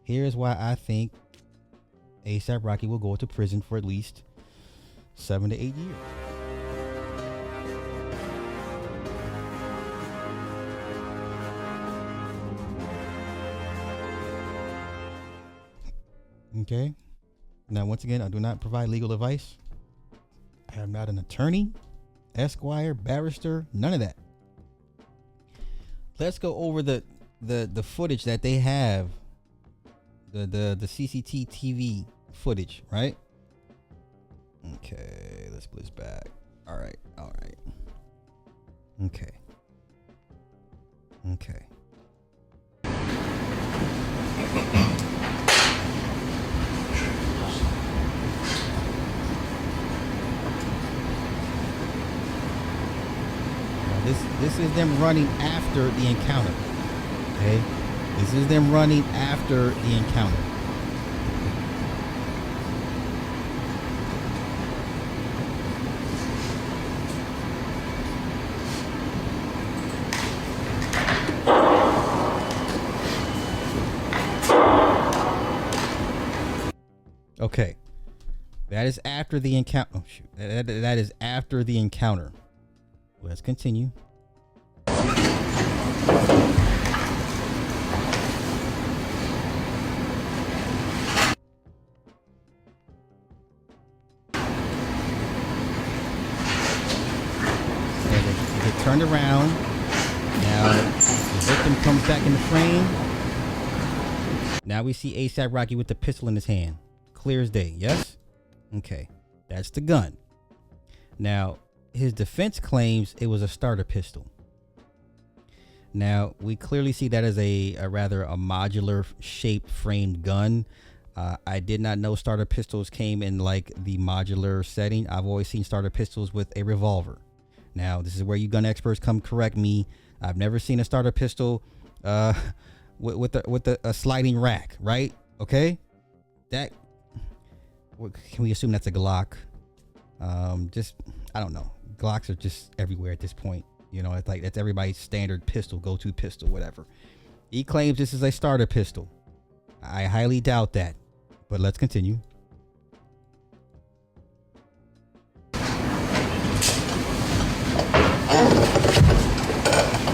Here's why I think ASAP Rocky will go to prison for at least 7 to 8 years. Okay. Now, once again, I do not provide legal advice. I am not an attorney, esquire, barrister, none of that. Let's go over the footage that they have, the CCTV footage, right? Okay, let's put this back. All right. Okay. This is them running after the encounter. Okay, this is them running after the encounter. Okay, that is after the encounter. Oh shoot, that is after the encounter. Let's continue. They turned around. Now the victim comes back in the frame. Now we see ASAP Rocky with the pistol in his hand. Clear as day, yes? Okay, that's the gun. Now, his defense claims it was a starter pistol. Now, we clearly see that as a rather modular shaped framed gun. I did not know starter pistols came in like the modular setting. I've always seen starter pistols with a revolver. Now, this is where you gun experts come correct me. I've never seen a starter pistol with a sliding rack, right? Okay, that can we assume that's a Glock? Just I don't know. Glocks are just everywhere at this point. You know, it's like that's everybody's standard pistol, go-to pistol, whatever. He claims this is a starter pistol. I highly doubt that, but let's continue.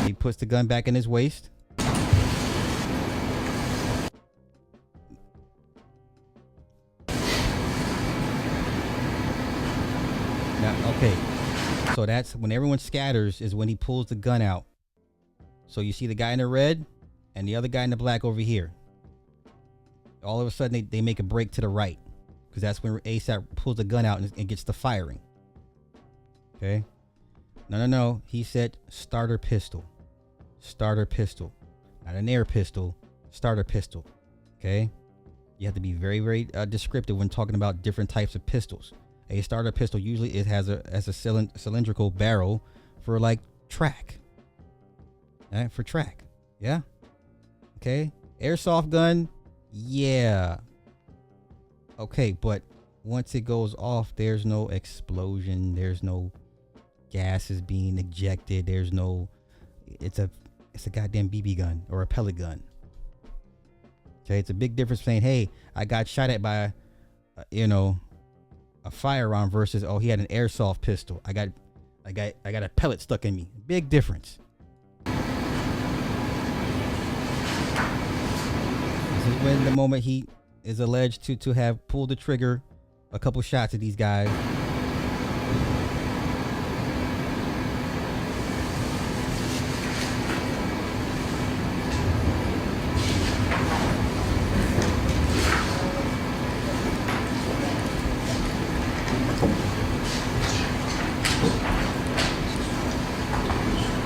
He puts the gun back in his waist. Now, okay. So that's when everyone scatters is when he pulls the gun out. So you see the guy in the red and the other guy in the black over here. All of a sudden they make a break to the right because that's when ASAP pulls the gun out and gets the firing. Okay. No. He said starter pistol. Starter pistol. Not an air pistol. Starter pistol. Okay. You have to be very, very descriptive when talking about different types of pistols. A starter pistol usually it has a cylindrical barrel for like track. Right? For track. Yeah. Okay. Airsoft gun. Yeah. Okay, but once it goes off, there's no explosion. There's no gases being ejected. There's no. It's a goddamn BB gun or a pellet gun. Okay, it's a big difference saying, hey, I got shot at by, a firearm versus he had an airsoft pistol. I got a pellet stuck in me. Big difference. This is when the moment he is alleged to have pulled the trigger a couple shots at these guys.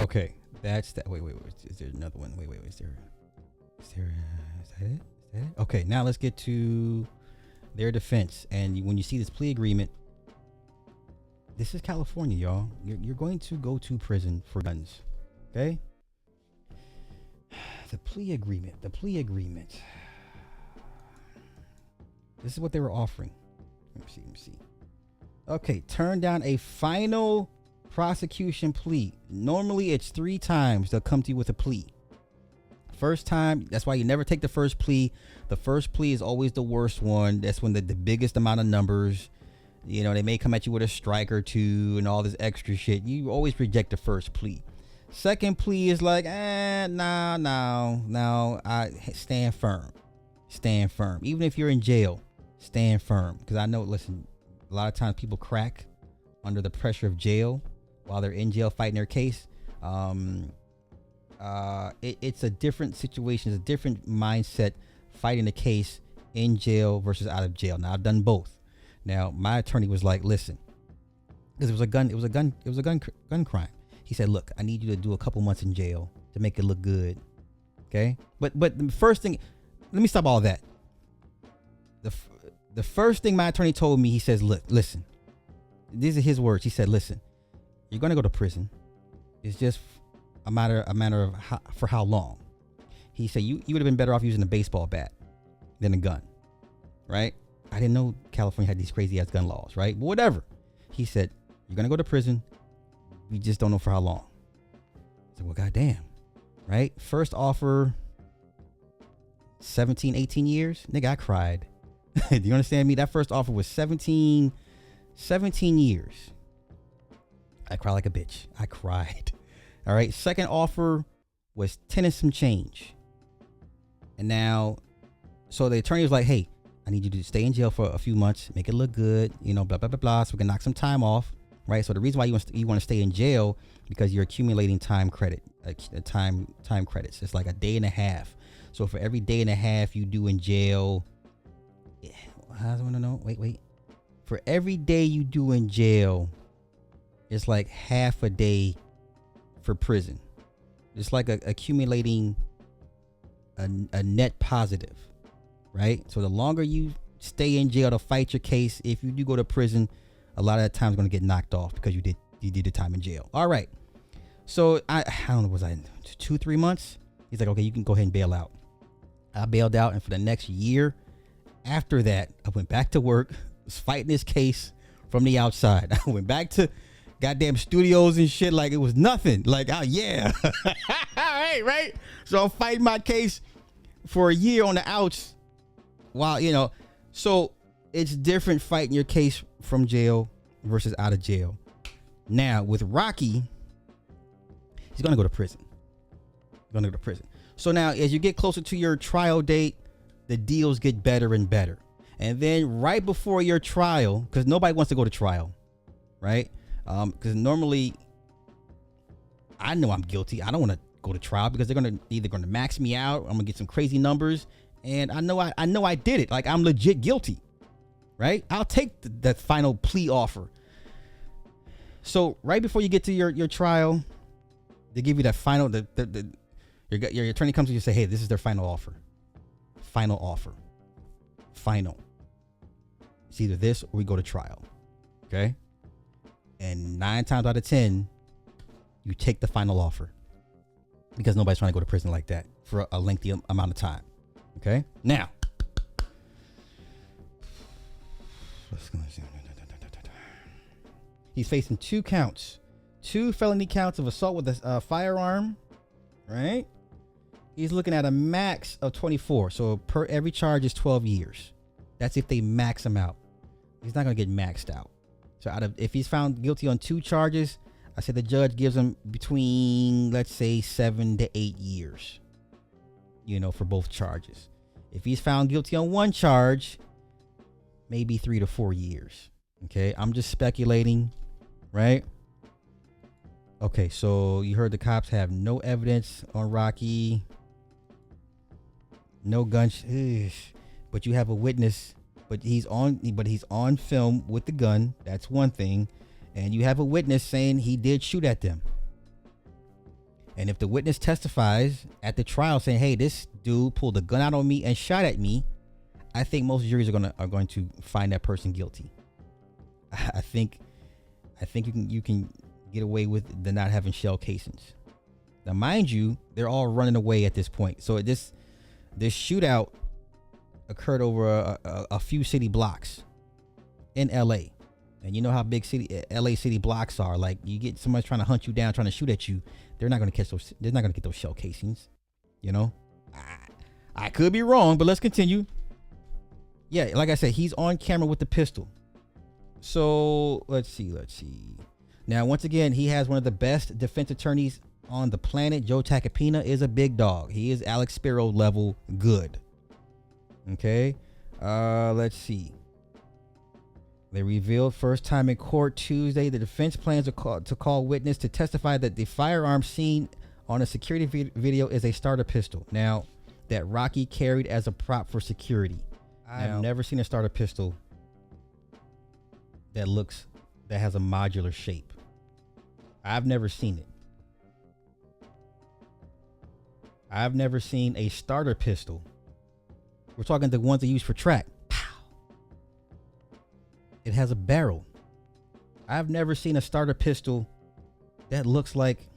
Okay, that's that. Wait. Is there another one? Wait. Is that it? Okay, now let's get to their defense. And when you see this plea agreement, this is California, y'all. You're going to go to prison for guns. Okay? The plea agreement. This is what they were offering. Let me see. Okay, turn down a final prosecution plea. Normally it's 3 times they'll come to you with a plea. First time, that's why you never take the first plea. The first plea is always the worst one. That's when the biggest amount of numbers, you know, they may come at you with a strike or two and all this extra shit. You always reject the first plea. Second plea is like, no, I stand firm. Stand firm. Even if you're in jail, stand firm. Because I know, listen, a lot of times people crack under the pressure of jail while they're in jail fighting their case. It's a different situation. It's a different mindset fighting a case in jail versus out of jail. Now, I've done both. Now, my attorney was like, listen, because it was a gun crime. He said, look, I need you to do a couple months in jail to make it look good. Okay. But the first thing, let me stop all that. The first thing my attorney told me, he says, look, listen, these are his words. He said, listen, you're going to go to prison. It's just a matter of for how long. He said, you would have been better off using a baseball bat than a gun. Right. I didn't know California had these crazy ass gun laws. Right. But whatever. He said, you're going to go to prison. We just don't know for how long. I said, well, goddamn. Right. First offer, 17, 18 years. Nigga, I cried. Do you understand me? That first offer was 17 years. I cried like a bitch. I cried. All right. Second offer was 10 and some change. And now, so the attorney was like, hey, I need you to stay in jail for a few months, make it look good, you know, blah, blah, blah, blah, so we can knock some time off. Right. So the reason why you want to stay in jail, because you're accumulating time credit, time credits. It's like a day and a half. So for every day and a half you do in jail, I want to know. Wait. For every day you do in jail, it's like half a day for prison. It's like accumulating a net positive, right? So the longer you stay in jail to fight your case, if you do go to prison, a lot of that time is going to get knocked off because you did the time in jail. All right. So I don't know, was I 2-3 months? He's like, okay, you can go ahead and bail out. I bailed out, and for the next year after that, I went back to work, was fighting this case from the outside. I went back to goddamn studios and shit like it was nothing. Like, oh yeah. All right, right? So I'm fighting my case for a year on the outs while, you know, so it's different fighting your case from jail versus out of jail. Now with Rocky, he's gonna go to prison. So now as you get closer to your trial date, the deals get better and better. And then right before your trial, because nobody wants to go to trial, right? Because normally I know I'm guilty. I don't want to go to trial because they're either gonna max me out, I'm gonna get some crazy numbers, and I know I did it. Like, I'm legit guilty, right? I'll take that final plea offer. So right before you get to your trial, they give you that final. Your attorney comes to you and say, hey, this is their final offer. Final. It's either this or we go to trial. Okay. And 9 times out of 10, you take the final offer because nobody's trying to go to prison like that for a lengthy amount of time. Okay. Now, he's facing 2 counts, 2 felony counts of assault with a firearm. Right. He's looking at a max of 24. So per every charge is 12 years. That's if they max him out. He's not going to get maxed out. So if he's found guilty on 2 charges, I said the judge gives him between, let's say, 7 to 8 years, you know, for both charges. If he's found guilty on 1 charge, maybe 3 to 4 years. Okay. I'm just speculating, right? Okay. So you heard the cops have no evidence on Rocky. No guns, but you have a witness. But he's on film with the gun. That's one thing, and you have a witness saying he did shoot at them. And if the witness testifies at the trial saying, "Hey, this dude pulled a gun out on me and shot at me," I think most juries are going to find that person guilty. I think you can get away with the not having shell casings. Now, mind you, they're all running away at this point. So this shootout occurred over a few city blocks in LA. And you know how big LA city blocks are. Like, you get somebody trying to hunt you down, trying to shoot at you, they're not going to get those shell casings, you know? I could be wrong, but let's continue. Yeah, like I said, he's on camera with the pistol. So let's see. Now, once again, he has one of the best defense attorneys on the planet. Joe Tacopina is a big dog. He is Alex Sparrow level good. Okay. Let's see. They revealed first time in court Tuesday the defense plans to call witness to testify that the firearm seen on a security video is a starter pistol. Now, that Rocky carried as a prop for security. I've never seen a starter pistol that has a modular shape. I've never seen it. I've never seen a starter pistol. We're talking the ones they use for track. Pow. It has a barrel. I've never seen a starter pistol that looks like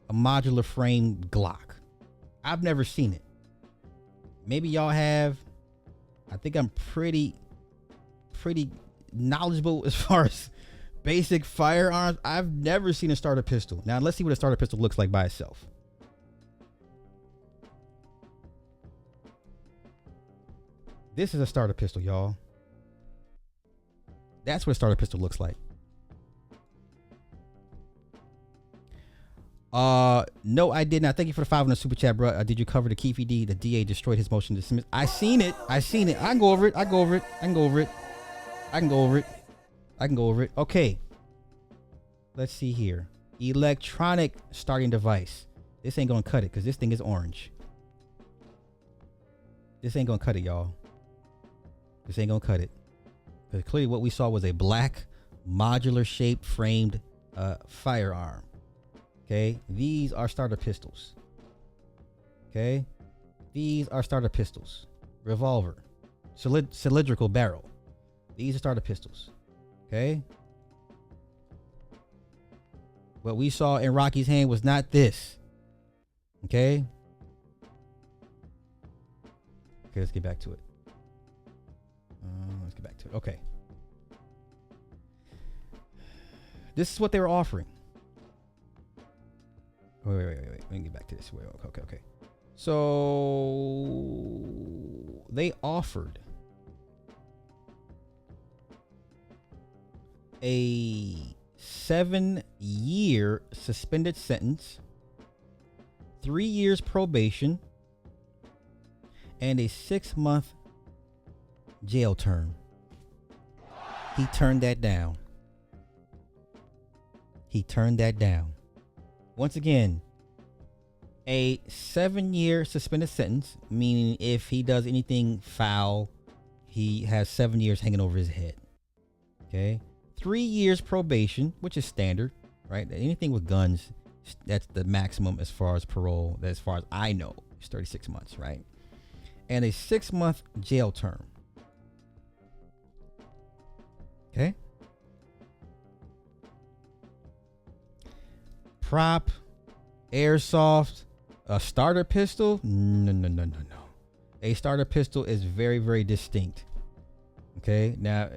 a modular frame Glock. I've never seen it. Maybe y'all have. I think I'm pretty knowledgeable as far as basic firearms. I've never seen a starter pistol. Now let's see what a starter pistol looks like by itself. This is a starter pistol, y'all. That's what a starter pistol looks like. No, I did not. Thank you for the 5 on the super chat, bro. Did you cover the Keefe D? The DA destroyed his motion to dismiss. I seen it. I can go over it. Okay. Let's see here. Electronic starting device. This ain't gonna cut it because this thing is orange. This ain't gonna cut it, y'all. This ain't gonna cut it. Because clearly what we saw was a black modular shaped framed firearm. Okay, these are starter pistols. Okay, these are starter pistols. Revolver, cylindrical barrel. These are starter pistols. Okay, what we saw in Rocky's hand was not this. Okay, let's get back to it. Okay, this is what they were offering. Wait. Let me get back to this. Okay. So they offered a 7-year suspended sentence, 3 years probation, and a 6-month jail term. He turned that down. Once again, a 7-year suspended sentence, meaning if he does anything foul, he has 7 years hanging over his head. Okay. 3 years probation, which is standard, right? Anything with guns, that's the maximum as far as parole. As far as I know, it's 36 months, right? And a 6-month jail term. Okay. Prop, airsoft, a starter pistol. No. A starter pistol is very, very distinct. Okay. Now,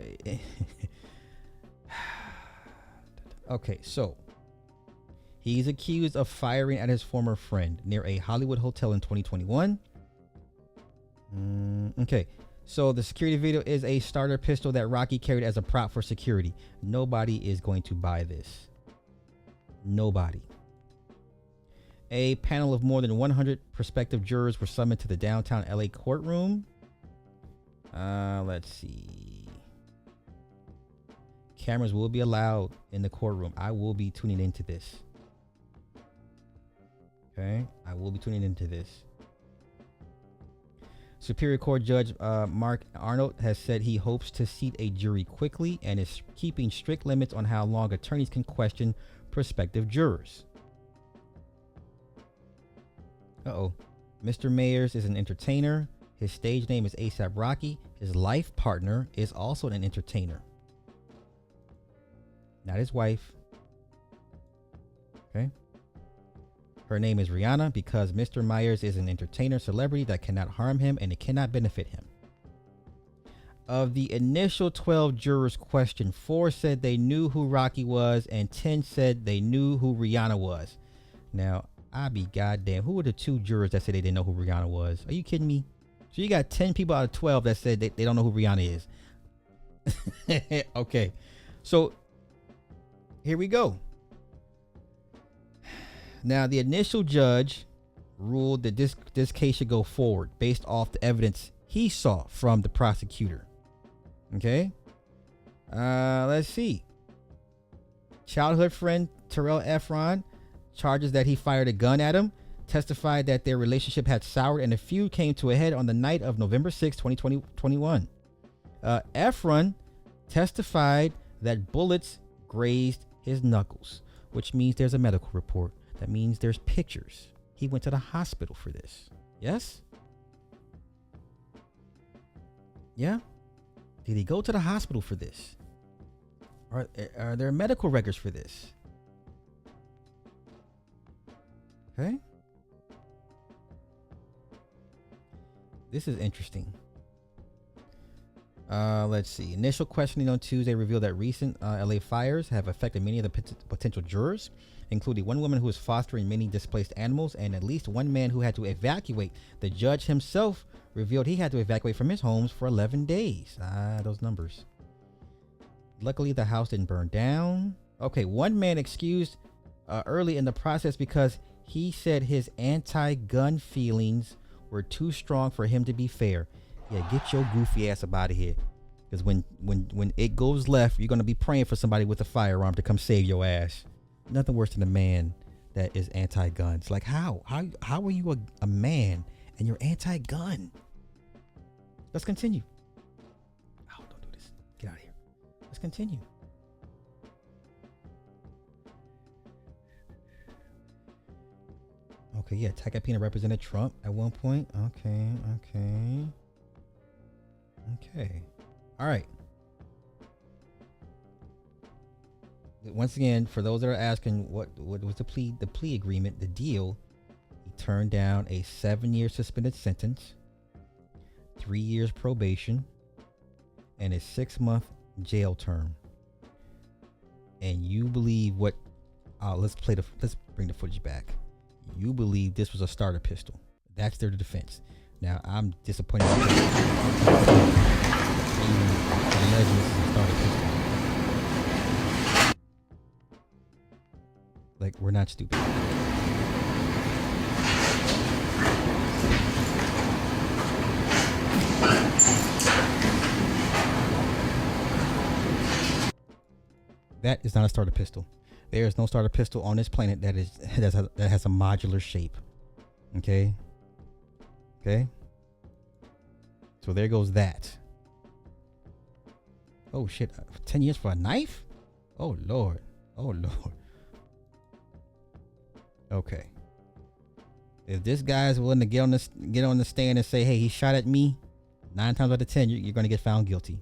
okay. So he's accused of firing at his former friend near a Hollywood hotel in 2021. Okay. So the security video is a starter pistol that Rocky carried as a prop for security. Nobody is going to buy this. Nobody. A panel of more than 100 prospective jurors were summoned to the downtown LA courtroom. Let's see. Cameras will be allowed in the courtroom. I will be tuning into this. Okay, I will be tuning into this. Superior Court Judge Mark Arnold has said he hopes to seat a jury quickly and is keeping strict limits on how long attorneys can question prospective jurors. Mr. Mayers is an entertainer. His stage name is ASAP Rocky. His life partner is also an entertainer. Not his wife. Okay. Her name is Rihanna because Mr. Myers is an entertainer celebrity that cannot harm him and it cannot benefit him. Of the initial 12 jurors questioned, 4 said they knew who Rocky was and 10 said they knew who Rihanna was. Now, I be goddamn. Who were the 2 jurors that said they didn't know who Rihanna was? Are you kidding me? So you got 10 people out of 12 that said they don't know who Rihanna is. Okay. So here we go. Now, the initial judge ruled that this case should go forward based off the evidence he saw from the prosecutor. Okay. Let's see. Childhood friend Terrell Efron charges that he fired a gun at him, testified that their relationship had soured and the feud came to a head on the night of November 6, 2021. Efron testified that bullets grazed his knuckles, which means there's a medical report. That means there's pictures. He went to the hospital for this. Yes? Yeah? Did he go to the hospital for this? Are there medical records for this? Okay. This is interesting. Let's see. Initial questioning on Tuesday revealed that recent LA fires have affected many of the potential jurors, including one woman who was fostering many displaced animals and at least one man who had to evacuate. The judge himself revealed he had to evacuate from his homes for 11 days. Those numbers. Luckily, the house didn't burn down. Okay, one man excused early in the process because he said his anti-gun feelings were too strong for him to be fair. Yeah, get your goofy ass up out of here. Because when it goes left, you're going to be praying for somebody with a firearm to come save your ass. Nothing worse than a man that is anti-guns. Like, how are you a man and you're anti-gun? Let's continue. Oh, don't do this. Get out of here. Let's continue. Okay, yeah, Takapina represented Trump at one point. Okay. All right. Once again, for those that are asking what was the plea agreement, the deal, he turned down a 7-year suspended sentence, 3 years probation, and a 6-month jail term. And you believe what? Let's bring the footage back. You believe this was a starter pistol. That's their defense. Now I'm disappointed. Like, we're not stupid. That is not a starter pistol. There is no starter pistol on this planet that has a modular shape. Okay. So there goes that. Oh shit! 10 years for a knife? Oh lord! Okay. If this guy is willing to get on the stand and say, "Hey, he shot at me," 9 times out of 10, you're going to get found guilty.